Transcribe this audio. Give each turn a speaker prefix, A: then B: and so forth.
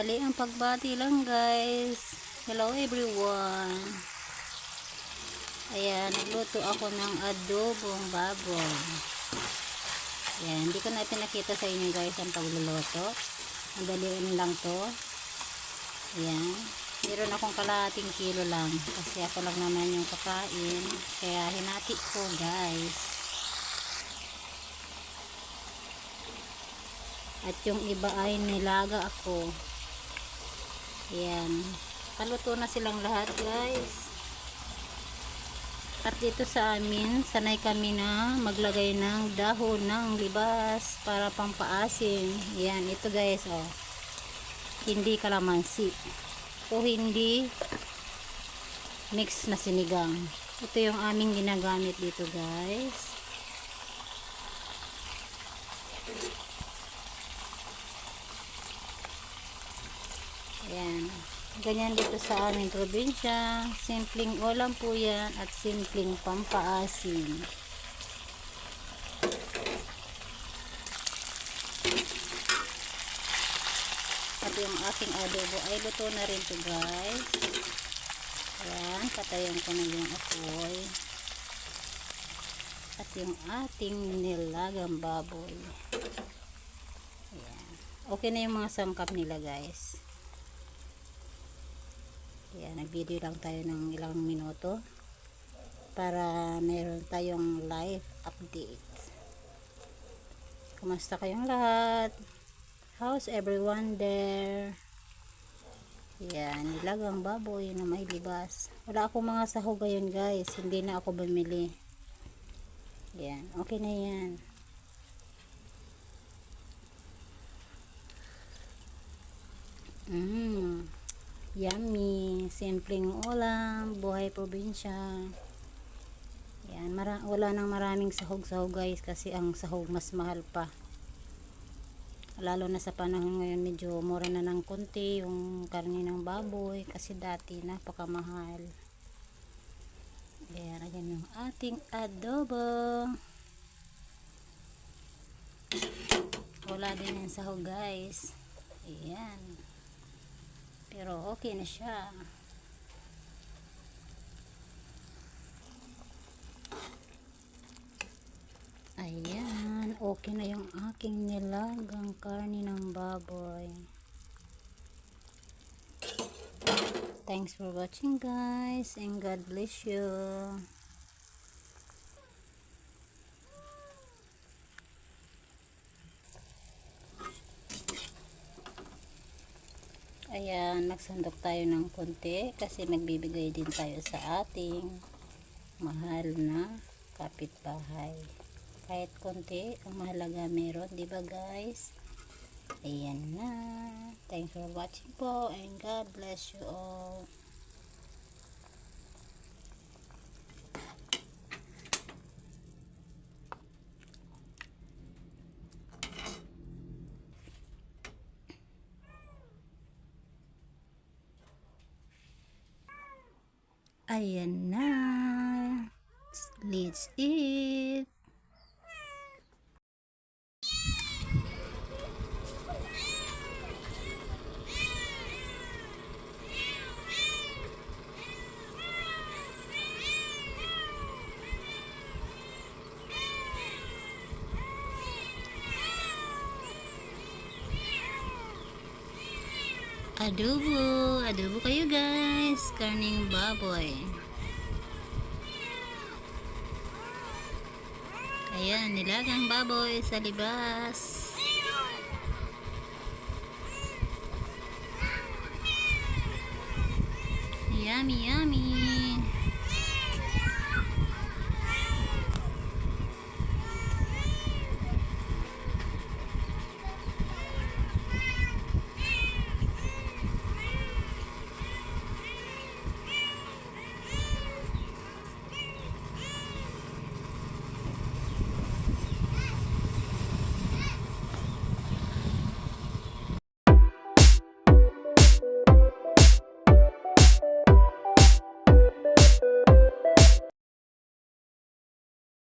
A: Tanghali ang pagbati lang guys. Hello everyone. Ayan, nagluto ako ng adobong baboy. Ayan, hindi ko na pinakita sa inyo guys ang pagluluto. Madaliin lang to. Ayan, meron akong kalahating kilo lang kasi ako lang naman yung kakain. Kaya hinati ko guys. At yung iba ay nilaga ako. Ayan. Paluto na silang lahat guys. At dito sa amin, sanay kami na maglagay ng dahon ng libas para pampaasim. Ayan. Ito guys. Oh. Hindi kalamansi. O hindi mix na sinigang. Ito yung aming ginagamit dito guys. Ayan. Ganyan dito sa aming probinsya. Simpleng ulam po yan at simpleng pampaasim. At yung aking adobo ay luto na rin to guys. Ayan. Patayin ko na yung apoy. At yung ating nilagang baboy. Ayan. Okay na yung mga sangkap nila guys. Ayan, nag-video lang tayo ng ilang minuto para meron tayong live update. Kumusta kayong lahat? How's everyone there? Ayan, nilagang baboy na may libas. Wala akong mga sahog ngayon guys. Hindi na ako bumili. Ayan, okay na yan. Yummy, simpleng ulam, buhay probinsya. Yan, wala nang maraming sahog-sahog guys kasi ang sahog mas mahal pa. Lalo na sa panahon ngayon medyo mura na ng konti yung karne ng baboy kasi dati napakamahal. Ayan, ayan yung ating adobo. Wala din yung sahog guys. Ayan. Pero okay na siya. Ayan, okay na yung aking nilagang karne ng baboy. Thanks for watching guys and God bless you. Ayan, nagsandok tayo ng konti kasi nagbibigay din tayo sa ating mahal na kapitbahay. Kahit konti, ang mahalaga meron, di ba guys? Ayan na. Thanks for watching po and God bless you all. Ayan na. Let's eat. Adobo kayo guys, karning baboy. Ayan, nilagang baboy sa libas. Yummy, yummy.